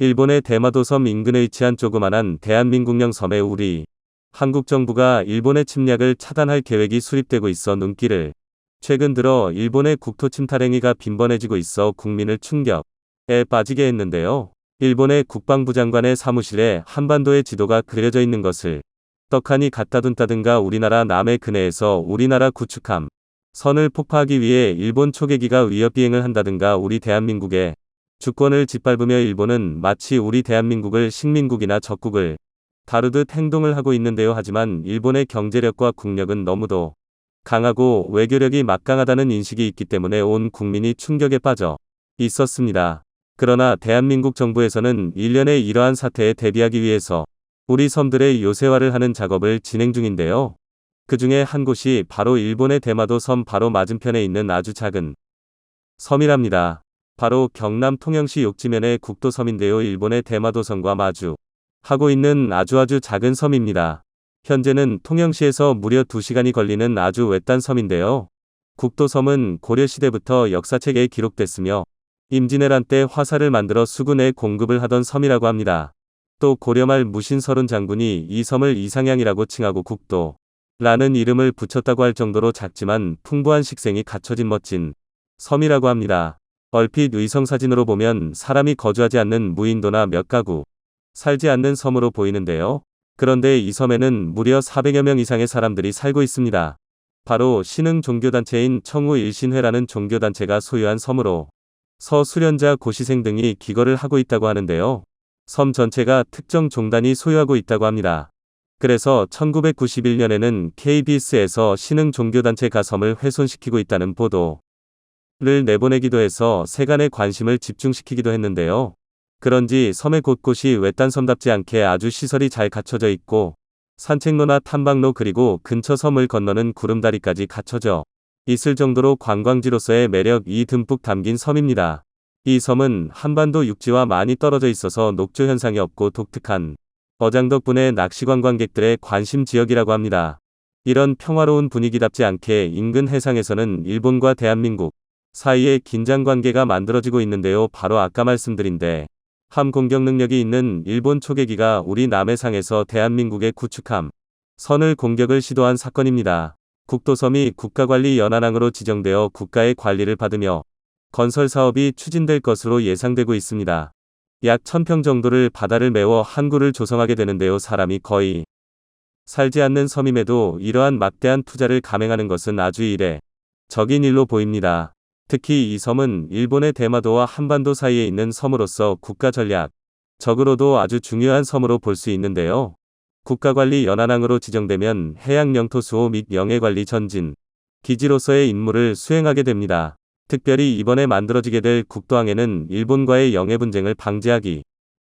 일본의 대마도 섬 인근에 위치한 조그만한 대한민국령 섬에 우리 한국 정부가 일본의 침략을 차단할 계획이 수립되고 있어 눈길을. 최근 들어 일본의 국토 침탈 행위가 빈번해지고 있어 국민을 충격에 빠지게 했는데요. 일본의 국방부 장관의 사무실에 한반도의 지도가 그려져 있는 것을 떡하니 갖다 둔다든가 우리나라 남해 근해에서 우리나라 구축함 선을 폭파하기 위해 일본 초계기가 위협 비행을 한다든가 우리 대한민국의 주권을 짓밟으며 일본은 마치 우리 대한민국을 식민국이나 적국을 다루듯 행동을 하고 있는데요. 하지만 일본의 경제력과 국력은 너무도 강하고 외교력이 막강하다는 인식이 있기 때문에 온 국민이 충격에 빠져 있었습니다. 그러나 대한민국 정부에서는 일련의 이러한 사태에 대비하기 위해서 우리 섬들의 요새화를 하는 작업을 진행 중인데요. 그 중에 한 곳이 바로 일본의 대마도 섬 바로 맞은편에 있는 아주 작은 섬이랍니다. 바로 경남 통영시 욕지면의 국도섬인데요. 일본의 대마도 섬과 마주하고 있는 아주 작은 섬입니다. 현재는 통영시에서 무려 2시간이 걸리는 아주 외딴 섬인데요. 국도섬은 고려시대부터 역사책에 기록됐으며 임진왜란 때 화살을 만들어 수군에 공급을 하던 섬이라고 합니다. 또 고려말 무신서른 장군이 이 섬을 이상향이라고 칭하고 국도라는 이름을 붙였다고 할 정도로 작지만 풍부한 식생이 갖춰진 멋진 섬이라고 합니다. 얼핏 위성사진으로 보면 사람이 거주하지 않는 무인도나 몇 가구 살지 않는 섬으로 보이는데요. 그런데 이 섬에는 무려 400여 명 이상의 사람들이 살고 있습니다. 바로 신흥 종교단체인 청우일신회라는 종교단체가 소유한 섬으로 서수련자 고시생 등이 기거를 하고 있다고 하는데요. 섬 전체가 특정 종단이 소유하고 있다고 합니다. 그래서 1991년에는 KBS에서 신흥 종교단체가 섬을 훼손시키고 있다는 보도를 내보내기도 해서 세간의 관심을 집중시키기도 했는데요. 그런지 섬의 곳곳이 외딴 섬답지 않게 아주 시설이 잘 갖춰져 있고 산책로나 탐방로 그리고 근처 섬을 건너는 구름다리까지 갖춰져 있을 정도로 관광지로서의 매력이 듬뿍 담긴 섬입니다. 이 섬은 한반도 육지와 많이 떨어져 있어서 녹조 현상이 없고 독특한 어장 덕분에 낚시 관광객들의 관심 지역이라고 합니다. 이런 평화로운 분위기답지 않게 인근 해상에서는 일본과 대한민국 사이에 긴장 관계가 만들어지고 있는데요. 바로 아까 말씀드린 함 공격 능력이 있는 일본 초계기가 우리 남해상에서 대한민국의 구축함 선을 공격을 시도한 사건입니다. 국도섬이 국가관리 연안항으로 지정되어 국가의 관리를 받으며 건설 사업이 추진될 것으로 예상되고 있습니다. 약 1000평 정도를 바다를 메워 항구를 조성하게 되는데요. 사람이 거의 살지 않는 섬임에도 이러한 막대한 투자를 감행하는 것은 아주 이례적인 일로 보입니다. 특히 이 섬은 일본의 대마도와 한반도 사이에 있는 섬으로서 국가 전략적으로도 아주 중요한 섬으로 볼 수 있는데요. 국가관리 연안항으로 지정되면 해양 영토 수호 및 영해관리 전진 기지로서의 임무를 수행하게 됩니다. 특별히 이번에 만들어지게 될 국도항에는 일본과의 영해 분쟁을 방지하기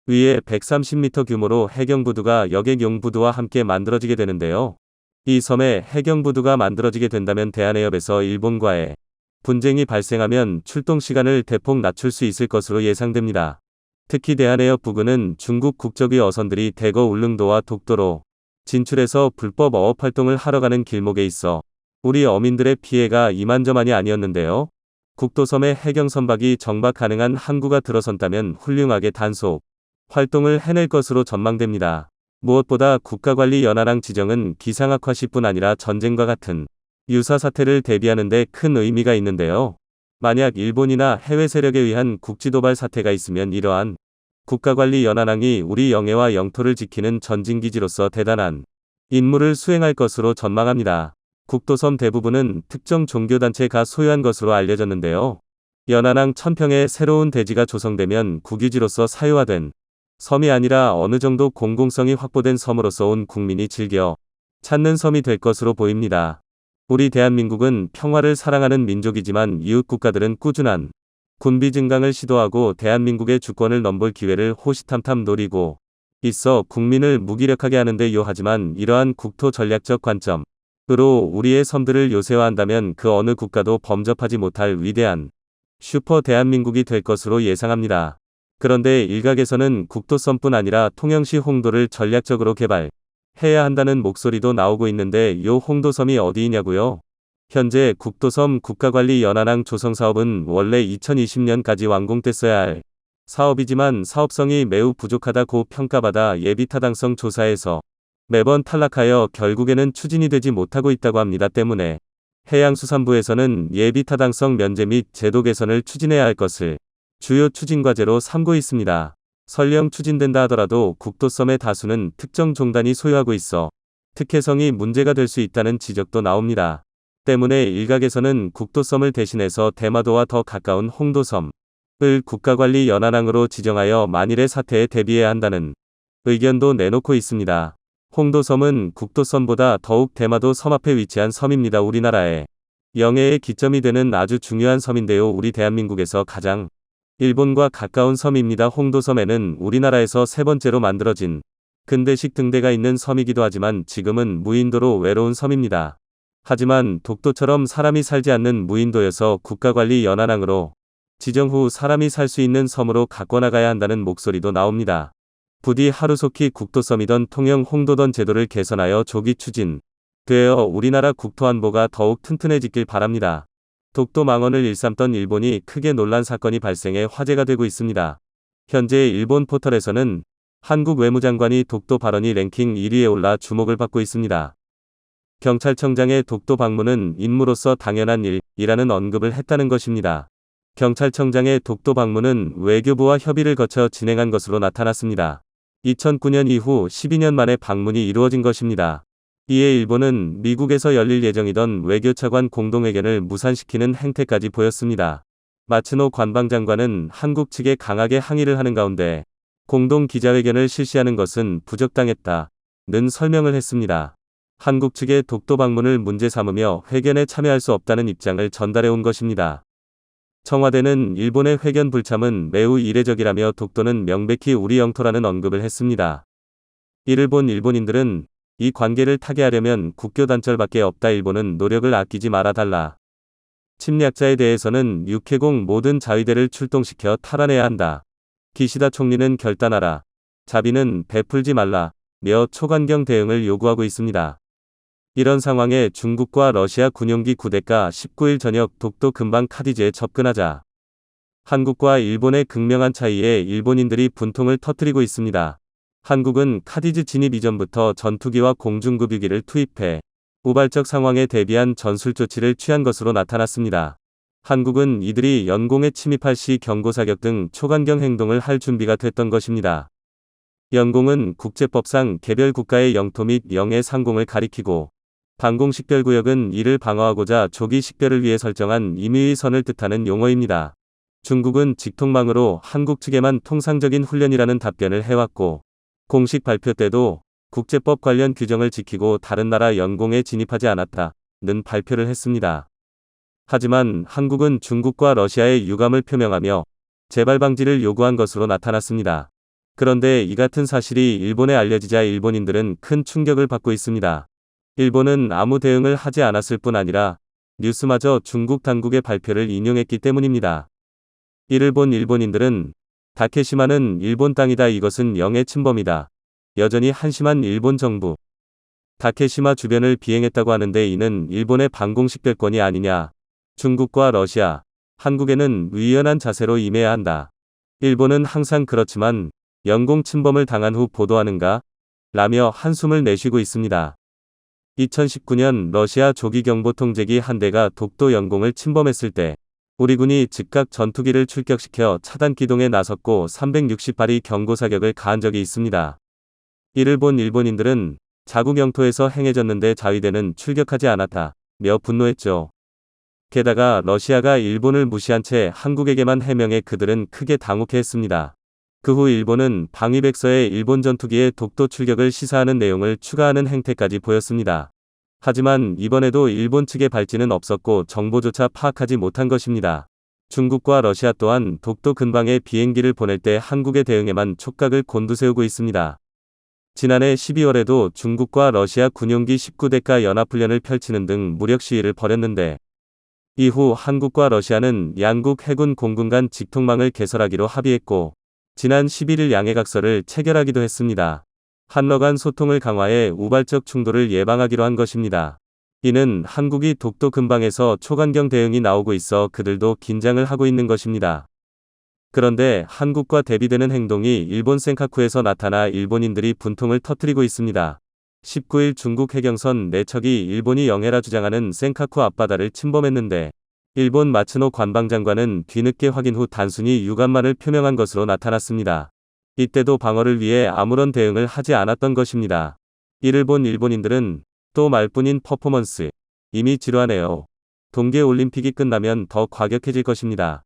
위해 130m 규모로 해경부두가 여객용부두와 함께 만들어지게 되는데요. 이 섬에 해경부두가 만들어지게 된다면 대한해협에서 일본과의 분쟁이 발생하면 출동 시간을 대폭 낮출 수 있을 것으로 예상됩니다. 특히 대한해협 부근은 중국 국적의 어선들이 대거 울릉도와 독도로 진출해서 불법 어업 활동을 하러 가는 길목에 있어 우리 어민들의 피해가 이만저만이 아니었는데요. 국도섬에 해경 선박이 정박 가능한 항구가 들어선다면 훌륭하게 단속 활동을 해낼 것으로 전망됩니다. 무엇보다 국가관리 연안항 지정은 기상악화 시뿐 아니라 전쟁과 같은 유사 사태를 대비하는 데 큰 의미가 있는데요. 만약 일본이나 해외 세력에 의한 국지도발 사태가 있으면 이러한 국가관리 연안항이 우리 영해와 영토를 지키는 전진기지로서 대단한 임무를 수행할 것으로 전망합니다. 국도섬 대부분은 특정 종교단체가 소유한 것으로 알려졌는데요. 연안항 1000평의 새로운 대지가 조성되면 국유지로서 사유화된 섬이 아니라 어느 정도 공공성이 확보된 섬으로서 온 국민이 즐겨 찾는 섬이 될 것으로 보입니다. 우리 대한민국은 평화를 사랑하는 민족이지만 이웃 국가들은 꾸준한 군비 증강을 시도하고 대한민국의 주권을 넘볼 기회를 호시탐탐 노리고 있어 국민을 무기력하게 하는데요. 하지만 이러한 국토 전략적 관점으로 우리의 섬들을 요새화한다면 그 어느 국가도 범접하지 못할 위대한 슈퍼 대한민국이 될 것으로 예상합니다. 그런데 일각에서는 국도섬뿐 아니라 통영시 홍도를 전략적으로 개발해야 한다는 목소리도 나오고 있는데 요 홍도섬이 어디이냐고요? 현재 국도섬 국가관리 연안항 조성사업은 원래 2020년까지 완공됐어야 할 사업이지만 사업성이 매우 부족하다고 평가받아 예비타당성 조사에서 매번 탈락하여 결국에는 추진이 되지 못하고 있다고 합니다. 때문에 해양수산부에서는 예비타당성 면제 및 제도 개선을 추진해야 할 것을 주요 추진과제로 삼고 있습니다. 설령 추진된다 하더라도 국도섬의 다수는 특정 종단이 소유하고 있어 특혜성이 문제가 될 수 있다는 지적도 나옵니다. 때문에 일각에서는 국도섬을 대신해서 대마도와 더 가까운 홍도섬을 국가관리 연안항으로 지정하여 만일의 사태에 대비해야 한다는 의견도 내놓고 있습니다. 홍도섬은 국도섬보다 더욱 대마도 섬 앞에 위치한 섬입니다. 우리나라의 영해의 기점이 되는 아주 중요한 섬인데요. 우리 대한민국에서 가장 일본과 가까운 섬입니다. 홍도섬에는 우리나라에서 세 번째로 만들어진 근대식 등대가 있는 섬이기도 하지만 지금은 무인도로 외로운 섬입니다. 하지만 독도처럼 사람이 살지 않는 무인도여서 국가관리 연안항으로 지정 후 사람이 살 수 있는 섬으로 가꿔나가야 한다는 목소리도 나옵니다. 부디 하루속히 국도섬이던 통영 홍도던 제도를 개선하여 조기 추진되어 우리나라 국토안보가 더욱 튼튼해지길 바랍니다. 독도 망언을 일삼던 일본이 크게 놀란 사건이 발생해 화제가 되고 있습니다. 현재 일본 포털에서는 한국 외무장관이 독도 발언이 랭킹 1위에 올라 주목을 받고 있습니다. 경찰청장의 독도 방문은 임무로서 당연한 일이라는 언급을 했다는 것입니다. 경찰청장의 독도 방문은 외교부와 협의를 거쳐 진행한 것으로 나타났습니다. 2009년 이후 12년 만에 방문이 이루어진 것입니다. 이에 일본은 미국에서 열릴 예정이던 외교차관 공동회견을 무산시키는 행태까지 보였습니다. 마츠노 관방장관은 한국 측에 강하게 항의를 하는 가운데 공동 기자회견을 실시하는 것은 부적당했다는 설명을 했습니다. 한국 측의 독도 방문을 문제 삼으며 회견에 참여할 수 없다는 입장을 전달해 온 것입니다. 청와대는 일본의 회견 불참은 매우 이례적이라며 독도는 명백히 우리 영토라는 언급을 했습니다. 이를 본 일본인들은 이 관계를 타개하려면 국교 단절밖에 없다. 일본은 노력을 아끼지 말아달라. 침략자에 대해서는 육해공 모든 자위대를 출동시켜 탈환해야 한다. 기시다 총리는 결단하라. 자비는 베풀지 말라. 며 초관경 대응을 요구하고 있습니다. 이런 상황에 중국과 러시아 군용기 9대가 19일 저녁 독도 근방 카디즈에 접근하자 한국과 일본의 극명한 차이에 일본인들이 분통을 터뜨리고 있습니다. 한국은 카디즈 진입 이전부터 전투기와 공중급유기를 투입해 우발적 상황에 대비한 전술 조치를 취한 것으로 나타났습니다. 한국은 이들이 연공에 침입할 시 경고사격 등 초관경 행동을 할 준비가 됐던 것입니다. 연공은 국제법상 개별 국가의 영토 및 영해 상공을 가리키고 방공식별구역은 이를 방어하고자 조기 식별을 위해 설정한 임의의 선을 뜻하는 용어입니다. 중국은 직통망으로 한국 측에만 통상적인 훈련이라는 답변을 해왔고 공식 발표 때도 국제법 관련 규정을 지키고 다른 나라 연공에 진입하지 않았다는 발표를 했습니다. 하지만 한국은 중국과 러시아의 유감을 표명하며 재발 방지를 요구한 것으로 나타났습니다. 그런데 이 같은 사실이 일본에 알려지자 일본인들은 큰 충격을 받고 있습니다. 일본은 아무 대응을 하지 않았을 뿐 아니라 뉴스마저 중국 당국의 발표를 인용했기 때문입니다. 이를 본 일본인들은 다케시마는 일본 땅이다. 이것은 영해 침범이다. 여전히 한심한 일본 정부. 다케시마 주변을 비행했다고 하는데 이는 일본의 방공식별권이 아니냐. 중국과 러시아, 한국에는 유연한 자세로 임해야 한다. 일본은 항상 그렇지만 영공 침범을 당한 후 보도하는가? 라며 한숨을 내쉬고 있습니다. 2019년 러시아 조기경보통제기 한 대가 독도 영공을 침범했을 때 우리 군이 즉각 전투기를 출격시켜 차단 기동에 나섰고 360발이 경고사격을 가한 적이 있습니다. 이를 본 일본인들은 자국 영토에서 행해졌는데 자위대는 출격하지 않았다며 분노했죠. 게다가 러시아가 일본을 무시한 채 한국에게만 해명해 그들은 크게 당혹해했습니다. 그 후 일본은 방위백서에 일본 전투기의 독도 출격을 시사하는 내용을 추가하는 행태까지 보였습니다. 하지만 이번에도 일본 측의 발진은 없었고 정보조차 파악하지 못한 것입니다. 중국과 러시아 또한 독도 근방에 비행기를 보낼 때 한국의 대응에만 촉각을 곤두세우고 있습니다. 지난해 12월에도 중국과 러시아 군용기 19대가 연합훈련을 펼치는 등 무력 시위를 벌였는데 이후 한국과 러시아는 양국 해군 공군 간 직통망을 개설하기로 합의했고 지난 11일 양해각서를 체결하기도 했습니다. 한러 간 소통을 강화해 우발적 충돌을 예방하기로 한 것입니다. 이는 한국이 독도 근방에서 초관경 대응이 나오고 있어 그들도 긴장을 하고 있는 것입니다. 그런데 한국과 대비되는 행동이 일본 센카쿠에서 나타나 일본인들이 분통을 터뜨리고 있습니다. 19일 중국 해경선 4척이 일본이 영해라 주장하는 센카쿠 앞바다를 침범했는데 일본 마츠노 관방장관은 뒤늦게 확인 후 단순히 유감만을 표명한 것으로 나타났습니다. 이때도 방어를 위해 아무런 대응을 하지 않았던 것입니다. 이를 본 일본인들은 또 말뿐인 퍼포먼스, 이미 지루하네요. 동계올림픽이 끝나면 더 과격해질 것입니다.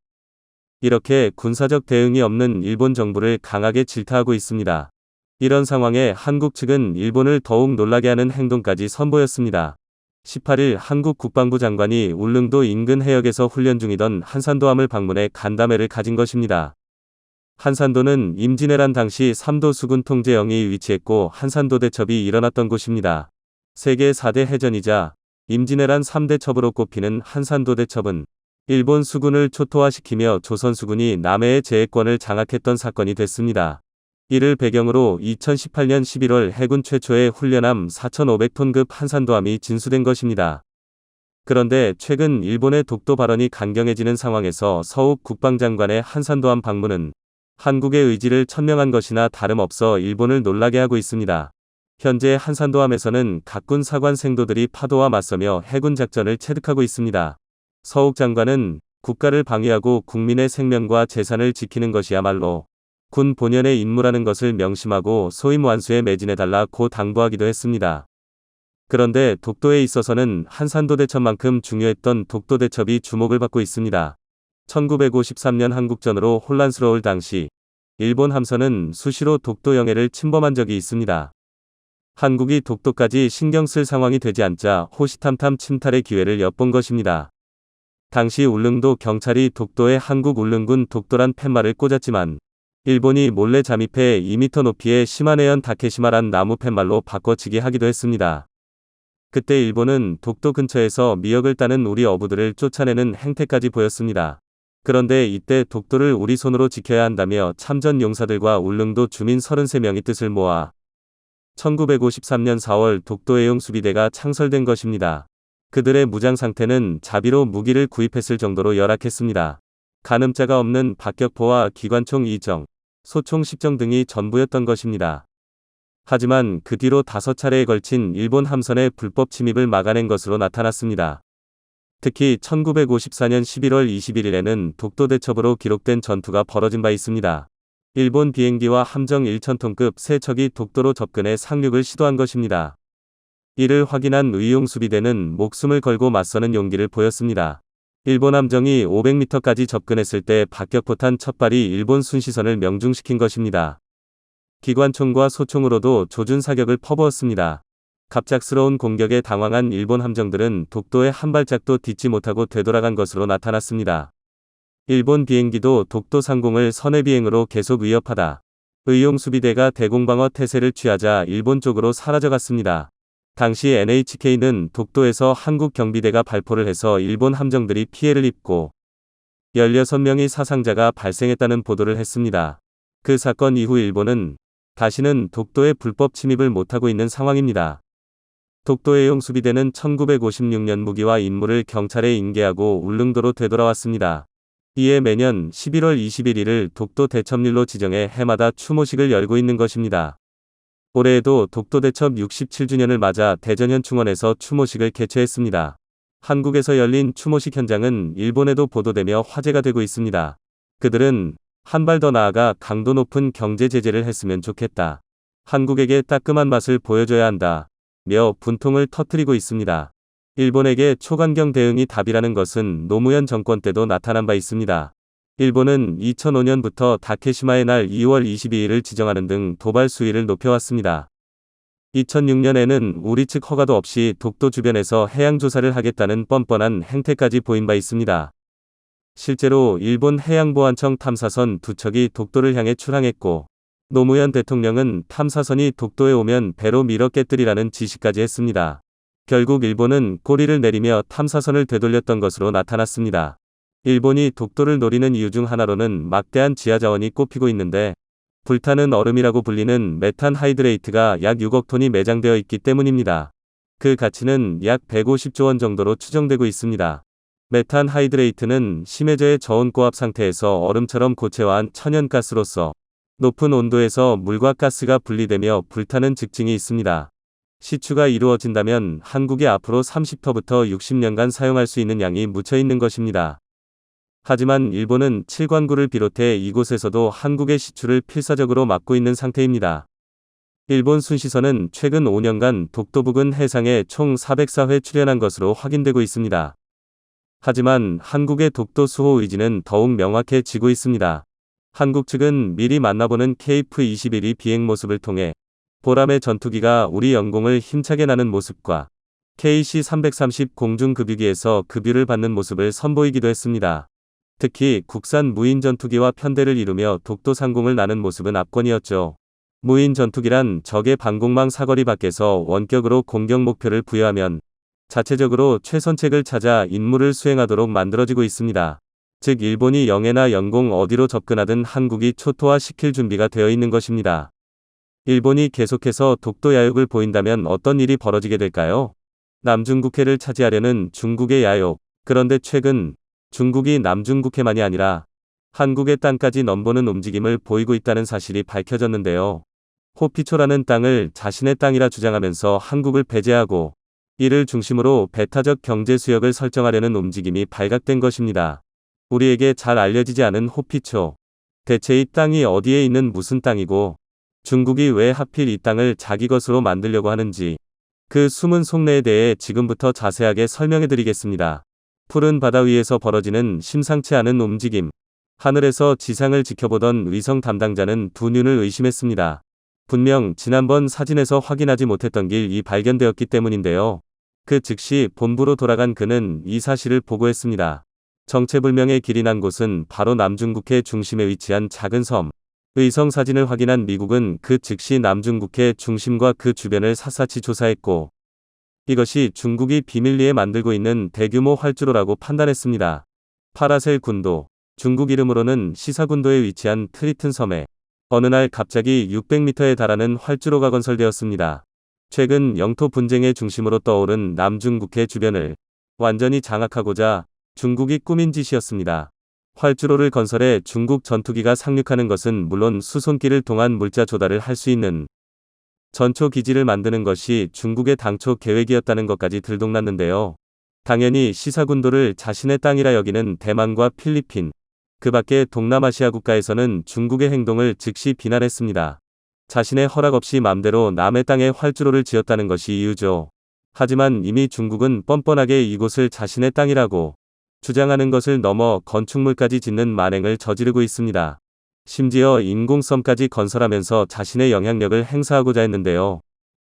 이렇게 군사적 대응이 없는 일본 정부를 강하게 질타하고 있습니다. 이런 상황에 한국 측은 일본을 더욱 놀라게 하는 행동까지 선보였습니다. 18일 한국 국방부 장관이 울릉도 인근 해역에서 훈련 중이던 한산도함을 방문해 간담회를 가진 것입니다. 한산도는 임진왜란 당시 3도 수군 통제영이 위치했고 한산도 대첩이 일어났던 곳입니다. 세계 4대 해전이자 임진왜란 3대 첩으로 꼽히는 한산도 대첩은 일본 수군을 초토화시키며 조선 수군이 남해의 제해권을 장악했던 사건이 됐습니다. 이를 배경으로 2018년 11월 해군 최초의 훈련함 4,500톤급 한산도함이 진수된 것입니다. 그런데 최근 일본의 독도 발언이 강경해지는 상황에서 서욱 국방장관의 한산도함 방문은 한국의 의지를 천명한 것이나 다름없어 일본을 놀라게 하고 있습니다. 현재 한산도함에서는 각군 사관 생도들이 파도와 맞서며 해군 작전을 체득하고 있습니다. 서욱 장관은 국가를 방위하고 국민의 생명과 재산을 지키는 것이야말로 군 본연의 임무라는 것을 명심하고 소임 완수에 매진해달라고 당부하기도 했습니다. 그런데 독도에 있어서는 한산도 대첩만큼 중요했던 독도 대첩이 주목을 받고 있습니다. 1953년 한국전으로 혼란스러울 당시 일본 함선은 수시로 독도 영해를 침범한 적이 있습니다. 한국이 독도까지 신경 쓸 상황이 되지 않자 호시탐탐 침탈의 기회를 엿본 것입니다. 당시 울릉도 경찰이 독도에 한국 울릉군 독도란 팻말을 꽂았지만 일본이 몰래 잠입해 2m 높이의 시마네현 다케시마란 나무 팻말로 바꿔치기 하기도 했습니다. 그때 일본은 독도 근처에서 미역을 따는 우리 어부들을 쫓아내는 행태까지 보였습니다. 그런데 이때 독도를 우리 손으로 지켜야 한다며 참전 용사들과 울릉도 주민 33명이 뜻을 모아 1953년 4월 독도해용 수비대가 창설된 것입니다. 그들의 무장 상태는 자비로 무기를 구입했을 정도로 열악했습니다. 가늠자가 없는 박격포와 기관총 2정, 소총 10정 등이 전부였던 것입니다. 하지만 그 뒤로 5차례에 걸친 일본 함선의 불법 침입을 막아낸 것으로 나타났습니다. 특히 1954년 11월 21일에는 독도 대첩으로 기록된 전투가 벌어진 바 있습니다. 일본 비행기와 함정 1,000톤급 3척이 독도로 접근해 상륙을 시도한 것입니다. 이를 확인한 의용수비대는 목숨을 걸고 맞서는 용기를 보였습니다. 일본 함정이 500m까지 접근했을 때 박격포탄 첫 발이 일본 순시선을 명중시킨 것입니다. 기관총과 소총으로도 조준 사격을 퍼부었습니다. 갑작스러운 공격에 당황한 일본 함정들은 독도에 한 발짝도 딛지 못하고 되돌아간 것으로 나타났습니다. 일본 비행기도 독도 상공을 선해비행으로 계속 위협하다 의용수비대가 대공방어 태세를 취하자 일본 쪽으로 사라져갔습니다. 당시 NHK는 독도에서 한국 경비대가 발포를 해서 일본 함정들이 피해를 입고 16명의 사상자가 발생했다는 보도를 했습니다. 그 사건 이후 일본은 다시는 독도에 불법 침입을 못하고 있는 상황입니다. 독도해용 수비대는 1956년 무기와 임무를 경찰에 인계하고 울릉도로 되돌아왔습니다. 이에 매년 11월 21일을 독도 대첩일로 지정해 해마다 추모식을 열고 있는 것입니다. 올해에도 독도 대첩 67주년을 맞아 대전현충원에서 추모식을 개최했습니다. 한국에서 열린 추모식 현장은 일본에도 보도되며 화제가 되고 있습니다. 그들은 한 발 더 나아가 강도 높은 경제 제재를 했으면 좋겠다. 한국에게 따끔한 맛을 보여줘야 한다. 며 분통을 터뜨리고 있습니다. 일본에게 초강경 대응이 답이라는 것은 노무현 정권 때도 나타난 바 있습니다. 일본은 2005년부터 다케시마의 날 2월 22일을 지정하는 등 도발 수위를 높여왔습니다. 2006년에는 우리 측 허가도 없이 독도 주변에서 해양조사를 하겠다는 뻔뻔한 행태까지 보인 바 있습니다. 실제로 일본 해양보안청 탐사선 2척이 독도를 향해 출항했고 노무현 대통령은 탐사선이 독도에 오면 배로 밀어 깨뜨리라는 지시까지 했습니다. 결국 일본은 꼬리를 내리며 탐사선을 되돌렸던 것으로 나타났습니다. 일본이 독도를 노리는 이유 중 하나로는 막대한 지하자원이 꼽히고 있는데 불타는 얼음이라고 불리는 메탄 하이드레이트가 약 6억 톤이 매장되어 있기 때문입니다. 그 가치는 약 150조 원 정도로 추정되고 있습니다. 메탄 하이드레이트는 심해저의 저온고압 상태에서 얼음처럼 고체화한 천연가스로서 높은 온도에서 물과 가스가 분리되며 불타는 특징이 있습니다. 시추가 이루어진다면 한국이 앞으로 30터부터 60년간 사용할 수 있는 양이 묻혀 있는 것입니다. 하지만 일본은 칠관구를 비롯해 이곳에서도 한국의 시추를 필사적으로 막고 있는 상태입니다. 일본 순시선은 최근 5년간 독도 부근 해상에 총 404회 출현한 것으로 확인되고 있습니다. 하지만 한국의 독도 수호 의지는 더욱 명확해지고 있습니다. 한국 측은 미리 만나보는 KF-21이 비행 모습을 통해 보람의 전투기가 우리 영공을 힘차게 나는 모습과 KC-330 공중급유기에서 급유를 받는 모습을 선보이기도 했습니다. 특히 국산 무인 전투기와 편대를 이루며 독도 상공을 나는 모습은 압권이었죠. 무인 전투기란 적의 방공망 사거리 밖에서 원격으로 공격 목표를 부여하면 자체적으로 최선책을 찾아 임무를 수행하도록 만들어지고 있습니다. 즉 일본이 영해나 영공 어디로 접근하든 한국이 초토화시킬 준비가 되어 있는 것입니다. 일본이 계속해서 독도 야욕을 보인다면 어떤 일이 벌어지게 될까요? 남중국해를 차지하려는 중국의 야욕. 그런데 최근 중국이 남중국해만이 아니라 한국의 땅까지 넘보는 움직임을 보이고 있다는 사실이 밝혀졌는데요. 호피초라는 땅을 자신의 땅이라 주장하면서 한국을 배제하고 이를 중심으로 배타적 경제 수역을 설정하려는 움직임이 발각된 것입니다. 우리에게 잘 알려지지 않은 호피초. 대체 이 땅이 어디에 있는 무슨 땅이고 중국이 왜 하필 이 땅을 자기 것으로 만들려고 하는지 그 숨은 속내에 대해 지금부터 자세하게 설명해 드리겠습니다. 푸른 바다 위에서 벌어지는 심상치 않은 움직임. 하늘에서 지상을 지켜보던 위성 담당자는 두 눈을 의심했습니다. 분명 지난번 사진에서 확인하지 못했던 길이 발견되었기 때문인데요. 그 즉시 본부로 돌아간 그는 이 사실을 보고했습니다. 정체불명의 길이 난 곳은 바로 남중국해 중심에 위치한 작은 섬. 의성 사진을 확인한 미국은 그 즉시 남중국해 중심과 그 주변을 샅샅이 조사했고 이것이 중국이 비밀리에 만들고 있는 대규모 활주로라고 판단했습니다. 파라셀 군도, 중국 이름으로는 시사군도에 위치한 트리튼 섬에 어느 날 갑자기 600m에 달하는 활주로가 건설되었습니다. 최근 영토 분쟁의 중심으로 떠오른 남중국해 주변을 완전히 장악하고자 중국이 꾸민 짓이었습니다. 활주로를 건설해 중국 전투기가 상륙하는 것은 물론 수송기를 통한 물자 조달을 할 수 있는 전초 기지를 만드는 것이 중국의 당초 계획이었다는 것까지 들통났는데요. 당연히 시사군도를 자신의 땅이라 여기는 대만과 필리핀, 그 밖의 동남아시아 국가에서는 중국의 행동을 즉시 비난했습니다. 자신의 허락 없이 맘대로 남의 땅에 활주로를 지었다는 것이 이유죠. 하지만 이미 중국은 뻔뻔하게 이곳을 자신의 땅이라고 주장하는 것을 넘어 건축물까지 짓는 만행을 저지르고 있습니다. 심지어 인공섬까지 건설하면서 자신의 영향력을 행사하고자 했는데요.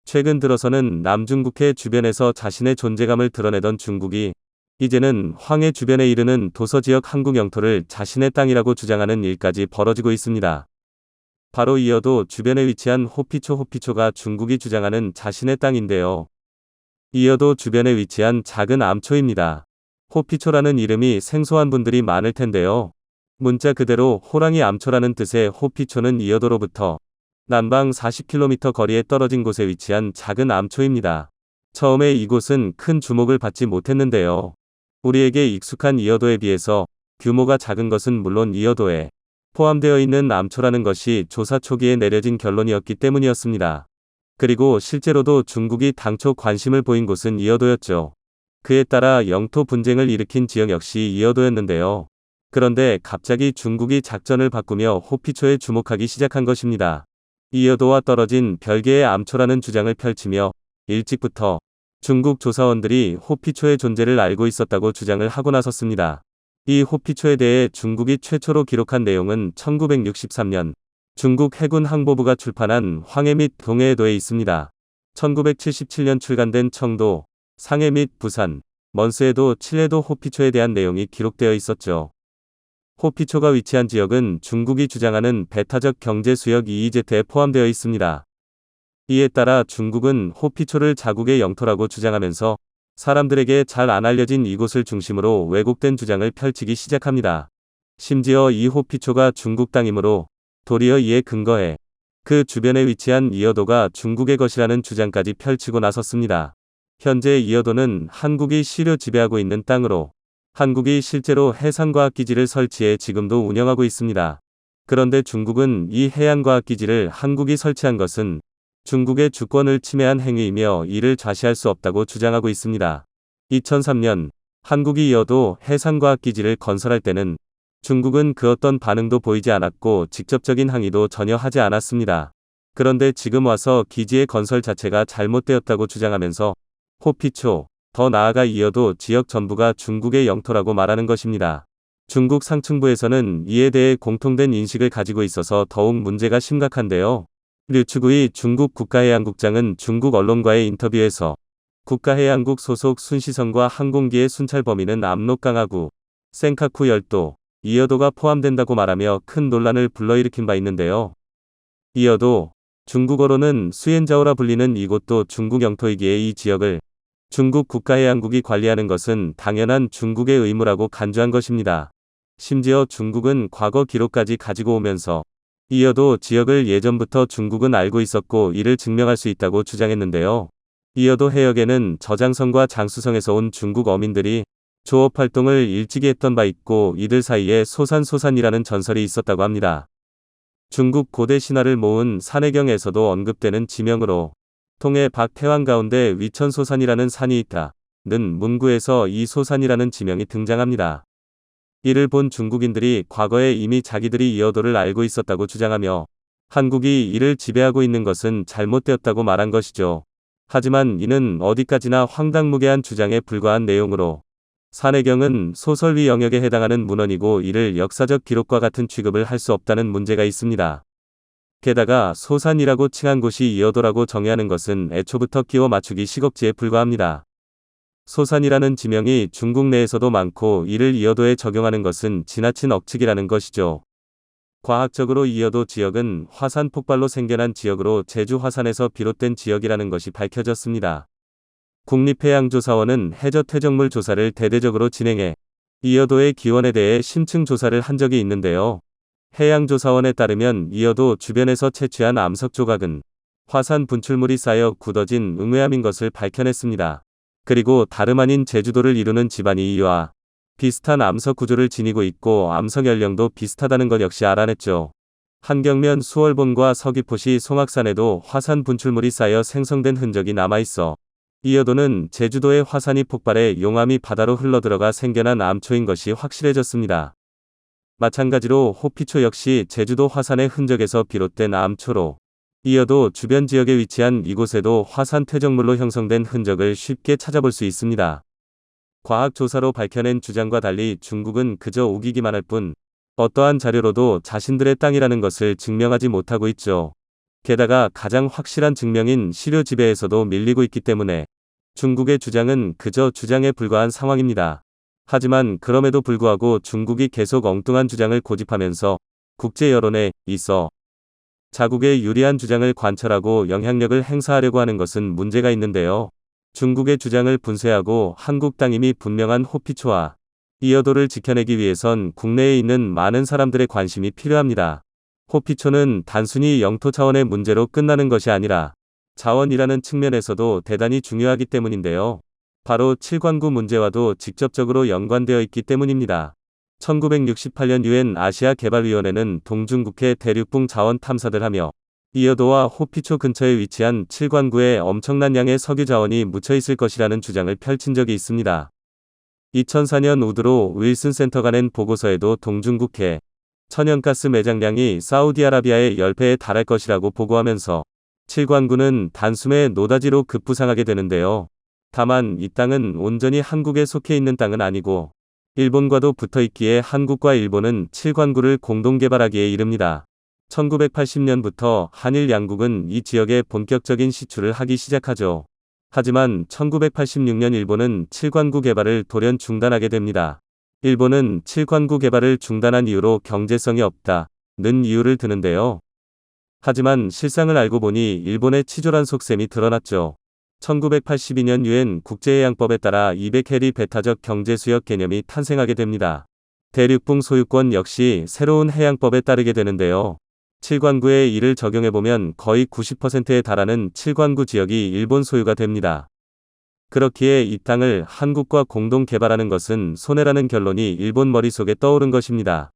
최근 들어서는 남중국해 주변에서 자신의 존재감을 드러내던 중국이 이제는 황해 주변에 이르는 도서지역 한국 영토를 자신의 땅이라고 주장하는 일까지 벌어지고 있습니다. 바로 이어도 주변에 위치한 호피초가 중국이 주장하는 자신의 땅인데요. 이어도 주변에 위치한 작은 암초입니다. 호피초라는 이름이 생소한 분들이 많을 텐데요. 문자 그대로 호랑이 암초라는 뜻의 호피초는 이어도로부터 남방 40km 거리에 떨어진 곳에 위치한 작은 암초입니다. 처음에 이곳은 큰 주목을 받지 못했는데요. 우리에게 익숙한 이어도에 비해서 규모가 작은 것은 물론 이어도에 포함되어 있는 암초라는 것이 조사 초기에 내려진 결론이었기 때문이었습니다. 그리고 실제로도 중국이 당초 관심을 보인 곳은 이어도였죠. 그에 따라 영토 분쟁을 일으킨 지역 역시 이어도였는데요. 그런데 갑자기 중국이 작전을 바꾸며 호피초에 주목하기 시작한 것입니다. 이어도와 떨어진 별개의 암초라는 주장을 펼치며 일찍부터 중국 조사원들이 호피초의 존재를 알고 있었다고 주장을 하고 나섰습니다. 이 호피초에 대해 중국이 최초로 기록한 내용은 1963년 중국 해군 항보부가 출판한 황해 및 동해도에 있습니다. 1977년 출간된 청도, 상해 및 부산, 먼스에도 칠해도 호피초에 대한 내용이 기록되어 있었죠. 호피초가 위치한 지역은 중국이 주장하는 배타적 경제수역 EEZ에 포함되어 있습니다. 이에 따라 중국은 호피초를 자국의 영토라고 주장하면서 사람들에게 잘 안 알려진 이곳을 중심으로 왜곡된 주장을 펼치기 시작합니다. 심지어 이 호피초가 중국 땅이므로 도리어 이에 근거해 그 주변에 위치한 이어도가 중국의 것이라는 주장까지 펼치고 나섰습니다. 현재 이어도는 한국이 실효 지배하고 있는 땅으로 한국이 실제로 해상과학기지를 설치해 지금도 운영하고 있습니다. 그런데 중국은 이 해양과학기지를 한국이 설치한 것은 중국의 주권을 침해한 행위이며 이를 좌시할 수 없다고 주장하고 있습니다. 2003년 한국이 이어도 해상과학기지를 건설할 때는 중국은 그 어떤 반응도 보이지 않았고 직접적인 항의도 전혀 하지 않았습니다. 그런데 지금 와서 기지의 건설 자체가 잘못되었다고 주장하면서 호피초, 더 나아가 이어도 지역 전부가 중국의 영토라고 말하는 것입니다. 중국 상층부에서는 이에 대해 공통된 인식을 가지고 있어서 더욱 문제가 심각한데요. 류추구이 중국 국가해양국장은 중국 언론과의 인터뷰에서 국가해양국 소속 순시선과 항공기의 순찰 범위는 압록강하구, 센카쿠 열도, 이어도가 포함된다고 말하며 큰 논란을 불러일으킨 바 있는데요. 이어도 중국어로는 수엔자오라 불리는 이곳도 중국 영토이기에 이 지역을 중국 국가해양국이 관리하는 것은 당연한 중국의 의무라고 간주한 것입니다. 심지어 중국은 과거 기록까지 가지고 오면서 이어도 지역을 예전부터 중국은 알고 있었고 이를 증명할 수 있다고 주장했는데요. 이어도 해역에는 저장성과 장수성에서 온 중국 어민들이 조업 활동을 일찍이 했던 바 있고 이들 사이에 소산소산이라는 전설이 있었다고 합니다. 중국 고대 신화를 모은 산해경에서도 언급되는 지명으로 통해 박태환 가운데 위천소산이라는 산이 있다는 문구에서 이 소산이라는 지명이 등장합니다. 이를 본 중국인들이 과거에 이미 자기들이 이어도를 알고 있었다고 주장하며 한국이 이를 지배하고 있는 것은 잘못되었다고 말한 것이죠. 하지만 이는 어디까지나 황당무계한 주장에 불과한 내용으로 산해경은 소설위 영역에 해당하는 문헌이고 이를 역사적 기록과 같은 취급을 할 수 없다는 문제가 있습니다. 게다가 소산이라고 칭한 곳이 이어도라고 정의하는 것은 애초부터 끼워 맞추기 시겁지에 불과합니다. 소산이라는 지명이 중국 내에서도 많고 이를 이어도에 적용하는 것은 지나친 억측이라는 것이죠. 과학적으로 이어도 지역은 화산 폭발로 생겨난 지역으로 제주 화산에서 비롯된 지역이라는 것이 밝혀졌습니다. 국립해양조사원은 해저 퇴적물 조사를 대대적으로 진행해 이어도의 기원에 대해 심층 조사를 한 적이 있는데요. 해양조사원에 따르면 이어도 주변에서 채취한 암석 조각은 화산 분출물이 쌓여 굳어진 응외암인 것을 밝혀냈습니다. 그리고 다름 아닌 제주도를 이루는 집안이 이와 비슷한 암석 구조를 지니고 있고 암석 연령도 비슷하다는 것 역시 알아냈죠. 한경면 수월본과 서귀포시 송악산에도 화산 분출물이 쌓여 생성된 흔적이 남아있어 이어도는 제주도의 화산이 폭발해 용암이 바다로 흘러들어가 생겨난 암초인 것이 확실해졌습니다. 마찬가지로 호피초 역시 제주도 화산의 흔적에서 비롯된 암초로 이어도 주변 지역에 위치한 이곳에도 화산 퇴적물로 형성된 흔적을 쉽게 찾아볼 수 있습니다. 과학조사로 밝혀낸 주장과 달리 중국은 그저 우기기만 할 뿐 어떠한 자료로도 자신들의 땅이라는 것을 증명하지 못하고 있죠. 게다가 가장 확실한 증명인 시료 지배에서도 밀리고 있기 때문에 중국의 주장은 그저 주장에 불과한 상황입니다. 하지만 그럼에도 불구하고 중국이 계속 엉뚱한 주장을 고집하면서 국제 여론에 있어 자국의 유리한 주장을 관철하고 영향력을 행사하려고 하는 것은 문제가 있는데요. 중국의 주장을 분쇄하고 한국 땅임이 분명한 호피초와 이어도를 지켜내기 위해선 국내에 있는 많은 사람들의 관심이 필요합니다. 호피초는 단순히 영토 차원의 문제로 끝나는 것이 아니라 자원이라는 측면에서도 대단히 중요하기 때문인데요. 바로 칠관구 문제와도 직접적으로 연관되어 있기 때문입니다. 1968년 유엔 아시아개발위원회는 동중국해 대륙붕 자원 탐사들 하며 이어도와 호피초 근처에 위치한 칠관구에 엄청난 양의 석유 자원이 묻혀 있을 것이라는 주장을 펼친 적이 있습니다. 2004년 우드로 윌슨 센터가 낸 보고서에도 동중국해 천연가스 매장량이 사우디아라비아의 10배에 달할 것이라고 보고하면서 칠관구는 단숨에 노다지로 급부상하게 되는데요. 다만 이 땅은 온전히 한국에 속해 있는 땅은 아니고 일본과도 붙어 있기에 한국과 일본은 칠관구를 공동개발하기에 이릅니다. 1980년부터 한일 양국은 이 지역에 본격적인 시추를 하기 시작하죠. 하지만 1986년 일본은 칠관구 개발을 돌연 중단하게 됩니다. 일본은 칠관구 개발을 중단한 이유로 경제성이 없다는 이유를 드는데요. 하지만 실상을 알고 보니 일본의 치졸한 속셈이 드러났죠. 1982년 유엔 국제해양법에 따라 200해리 배타적 경제수역 개념이 탄생하게 됩니다. 대륙붕 소유권 역시 새로운 해양법에 따르게 되는데요. 칠관구에 이를 적용해보면 거의 90%에 달하는 칠관구 지역이 일본 소유가 됩니다. 그렇기에 이 땅을 한국과 공동 개발하는 것은 손해라는 결론이 일본 머릿속에 떠오른 것입니다.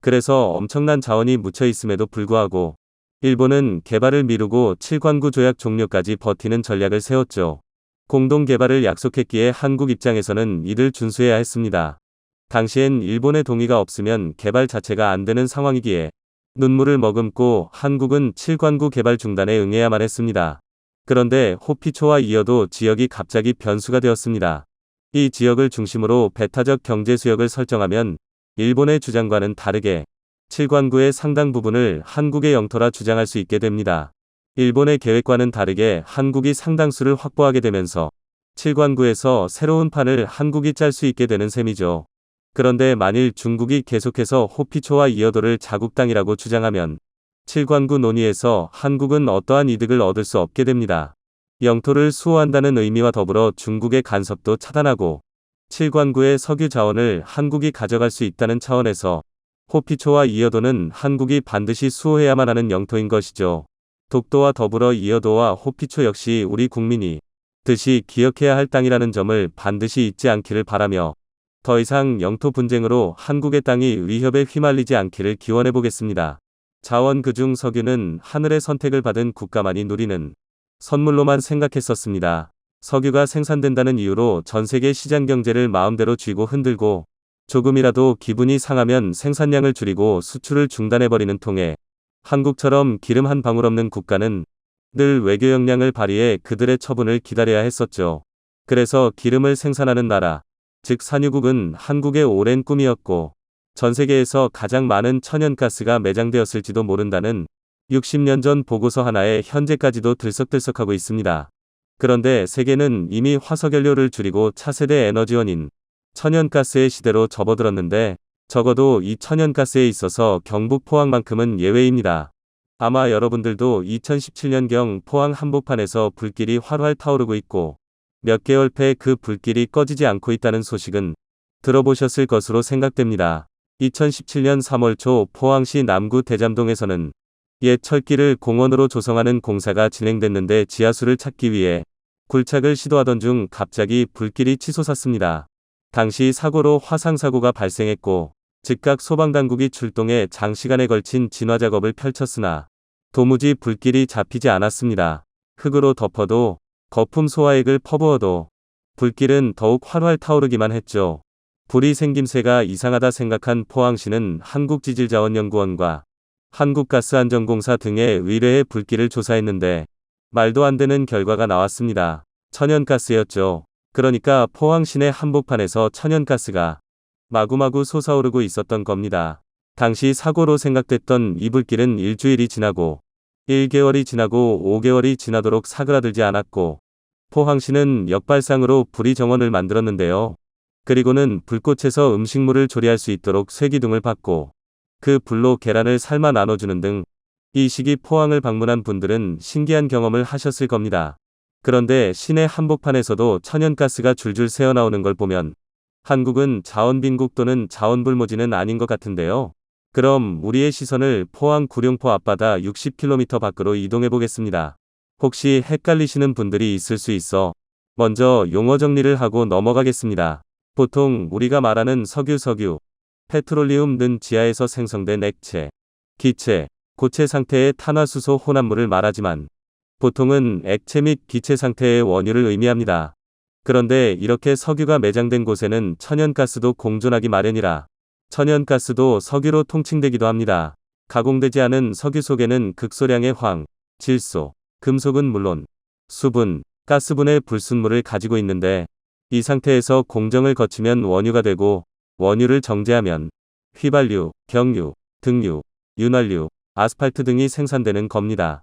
그래서 엄청난 자원이 묻혀 있음에도 불구하고 일본은 개발을 미루고 7관구 조약 종료까지 버티는 전략을 세웠죠. 공동 개발을 약속했기에 한국 입장에서는 이를 준수해야 했습니다. 당시엔 일본의 동의가 없으면 개발 자체가 안 되는 상황이기에 눈물을 머금고 한국은 7관구 개발 중단에 응해야만 했습니다. 그런데 호피초와 이어도 지역이 갑자기 변수가 되었습니다. 이 지역을 중심으로 배타적 경제 수역을 설정하면 일본의 주장과는 다르게 7관구의 상당 부분을 한국의 영토라 주장할 수 있게 됩니다. 일본의 계획과는 다르게 한국이 상당수를 확보하게 되면서 7관구에서 새로운 판을 한국이 짤 수 있게 되는 셈이죠. 그런데 만일 중국이 계속해서 호피초와 이어도를 자국 땅이라고 주장하면 7관구 논의에서 한국은 어떠한 이득을 얻을 수 없게 됩니다. 영토를 수호한다는 의미와 더불어 중국의 간섭도 차단하고 7관구의 석유 자원을 한국이 가져갈 수 있다는 차원에서 호피초와 이어도는 한국이 반드시 수호해야만 하는 영토인 것이죠. 독도와 더불어 이어도와 호피초 역시 우리 국민이 뜻이 기억해야 할 땅이라는 점을 반드시 잊지 않기를 바라며 더 이상 영토 분쟁으로 한국의 땅이 위협에 휘말리지 않기를 기원해 보겠습니다. 자원 그중 석유는 하늘의 선택을 받은 국가만이 누리는 선물로만 생각했었습니다. 석유가 생산된다는 이유로 전 세계 시장 경제를 마음대로 쥐고 흔들고 조금이라도 기분이 상하면 생산량을 줄이고 수출을 중단해버리는 통에 한국처럼 기름 한 방울 없는 국가는 늘 외교 역량을 발휘해 그들의 처분을 기다려야 했었죠. 그래서 기름을 생산하는 나라, 즉 산유국은 한국의 오랜 꿈이었고 전 세계에서 가장 많은 천연가스가 매장되었을지도 모른다는 60년 전 보고서 하나에 현재까지도 들썩들썩하고 있습니다. 그런데 세계는 이미 화석연료를 줄이고 차세대 에너지원인 천연가스의 시대로 접어들었는데 적어도 이 천연가스에 있어서 경북 포항만큼은 예외입니다. 아마 여러분들도 2017년경 포항 한복판에서 불길이 활활 타오르고 있고 몇 개월째 그 불길이 꺼지지 않고 있다는 소식은 들어보셨을 것으로 생각됩니다. 2017년 3월 초 포항시 남구 대잠동에서는 옛 철길을 공원으로 조성하는 공사가 진행됐는데 지하수를 찾기 위해 굴착을 시도하던 중 갑자기 불길이 치솟았습니다. 당시 사고로 화상사고가 발생했고 즉각 소방당국이 출동해 장시간에 걸친 진화 작업을 펼쳤으나 도무지 불길이 잡히지 않았습니다. 흙으로 덮어도 거품 소화액을 퍼부어도 불길은 더욱 활활 타오르기만 했죠. 불이 생김새가 이상하다 생각한 포항시는 한국지질자원연구원과 한국가스안전공사 등에 의뢰해 불길을 조사했는데 말도 안 되는 결과가 나왔습니다. 천연가스였죠. 그러니까 포항 시내 한복판에서 천연가스가 마구마구 솟아오르고 있었던 겁니다. 당시 사고로 생각됐던 이 불길은 일주일이 지나고 1개월이 지나고 5개월이 지나도록 사그라들지 않았고 포항시는 역발상으로 불이 정원을 만들었는데요. 그리고는 불꽃에서 음식물을 조리할 수 있도록 쇠기둥을 받고 그 불로 계란을 삶아 나눠주는 등 이 시기 포항을 방문한 분들은 신기한 경험을 하셨을 겁니다. 그런데 시내 한복판에서도 천연가스가 줄줄 새어나오는 걸 보면 한국은 자원빈국 또는 자원불모지는 아닌 것 같은데요. 그럼 우리의 시선을 포항 구룡포 앞바다 60km 밖으로 이동해 보겠습니다. 혹시 헷갈리시는 분들이 있을 수 있어 먼저 용어 정리를 하고 넘어가겠습니다. 보통 우리가 말하는 석유, 페트롤리움은 지하에서 생성된 액체, 기체, 고체 상태의 탄화수소 혼합물을 말하지만 보통은 액체 및 기체 상태의 원유를 의미합니다. 그런데 이렇게 석유가 매장된 곳에는 천연가스도 공존하기 마련이라 천연가스도 석유로 통칭되기도 합니다. 가공되지 않은 석유 속에는 극소량의 황, 질소, 금속은 물론 수분, 가스분의 불순물을 가지고 있는데 이 상태에서 공정을 거치면 원유가 되고 원유를 정제하면 휘발유, 경유, 등유, 윤활유, 아스팔트 등이 생산되는 겁니다.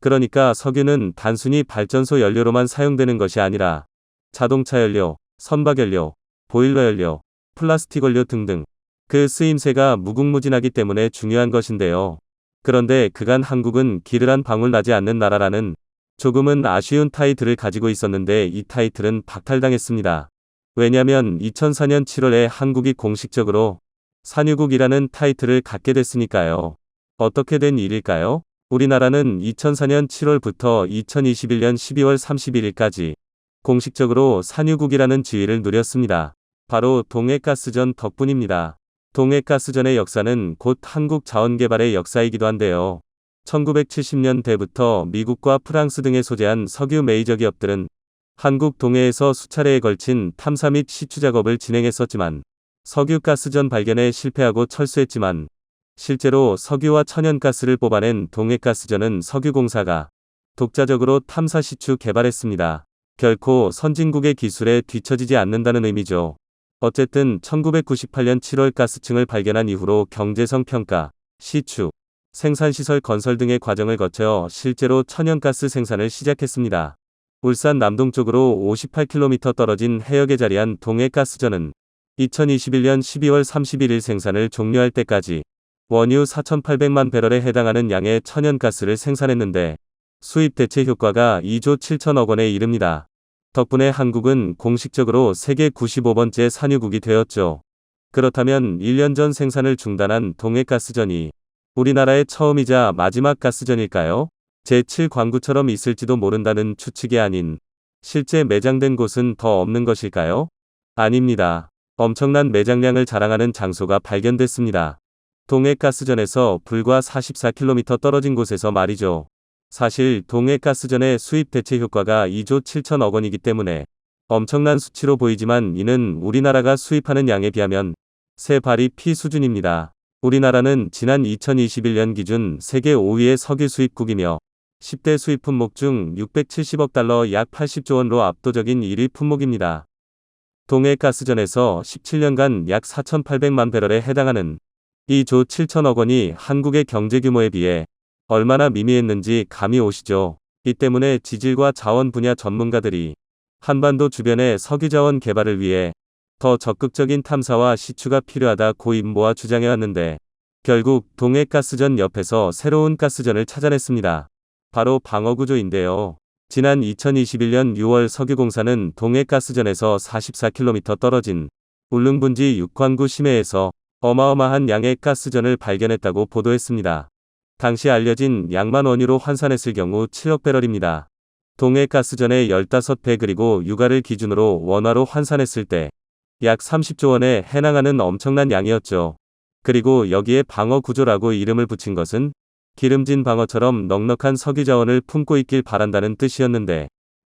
그러니까 석유는 단순히 발전소 연료로만 사용되는 것이 아니라 자동차 연료, 선박 연료, 보일러 연료, 플라스틱 원료 등등 그 쓰임새가 무궁무진하기 때문에 중요한 것인데요. 그런데 그간 한국은 기를 한 방울 나지 않는 나라라는 조금은 아쉬운 타이틀을 가지고 있었는데 이 타이틀은 박탈당했습니다. 왜냐면 2004년 7월에 한국이 공식적으로 산유국이라는 타이틀을 갖게 됐으니까요. 어떻게 된 일일까요? 우리나라는 2004년 7월부터 2021년 12월 31일까지 공식적으로 산유국이라는 지위를 누렸습니다. 바로 동해가스전 덕분입니다. 동해가스전의 역사는 곧 한국 자원개발의 역사이기도 한데요. 1970년대부터 미국과 프랑스 등에 소재한 석유 메이저 기업들은 한국 동해에서 수차례에 걸친 탐사 및 시추 작업을 진행했었지만 석유가스전 발견에 실패하고 철수했지만 실제로 석유와 천연가스를 뽑아낸 동해가스전은 석유공사가 독자적으로 탐사 시추 개발했습니다. 결코 선진국의 기술에 뒤처지지 않는다는 의미죠. 어쨌든 1998년 7월 가스층을 발견한 이후로 경제성 평가, 시추, 생산시설 건설 등의 과정을 거쳐 실제로 천연가스 생산을 시작했습니다. 울산 남동쪽으로 58km 떨어진 해역에 자리한 동해가스전은 2021년 12월 31일 생산을 종료할 때까지 원유 4,800만 배럴에 해당하는 양의 천연가스를 생산했는데 수입 대체 효과가 2조 7천억 원에 이릅니다. 덕분에 한국은 공식적으로 세계 95번째 산유국이 되었죠. 그렇다면 1년 전 생산을 중단한 동해가스전이 우리나라의 처음이자 마지막 가스전일까요? 제7광구처럼 있을지도 모른다는 추측이 아닌 실제 매장된 곳은 더 없는 것일까요? 아닙니다. 엄청난 매장량을 자랑하는 장소가 발견됐습니다. 동해가스전에서 불과 44km 떨어진 곳에서 말이죠. 사실 동해가스전의 수입 대체 효과가 2조 7천억 원이기 때문에 엄청난 수치로 보이지만 이는 우리나라가 수입하는 양에 비하면 새 발이 피 수준입니다. 우리나라는 지난 2021년 기준 세계 5위의 석유 수입국이며 10대 수입 품목 중 670억 달러 약 80조 원로 압도적인 1위 품목입니다. 동해가스전에서 17년간 약 4,800만 배럴에 해당하는 2조 7천억 원이 한국의 경제 규모에 비해 얼마나 미미했는지 감이 오시죠. 이 때문에 지질과 자원 분야 전문가들이 한반도 주변의 석유자원 개발을 위해 더 적극적인 탐사와 시추가 필요하다고 임모아 주장해왔는데 결국 동해가스전 옆에서 새로운 가스전을 찾아냈습니다. 바로 방어구조인데요. 지난 2021년 6월 석유공사는 동해가스전에서 44km 떨어진 울릉분지 육관구 심해에서 어마어마한 양의 가스전을 발견했다고 보도했습니다. 당시 알려진 양만 원유로 환산했을 경우 7억 배럴입니다. 동해가스전의 15배 그리고 유가를 기준으로 원화로 환산했을 때 약 30조 원에 해당하는 엄청난 양이었죠. 그리고 여기에 방어구조라고 이름을 붙인 것은 기름진 방어처럼 넉넉한 석유 자원을 품고 있길 바란다는 뜻이었는데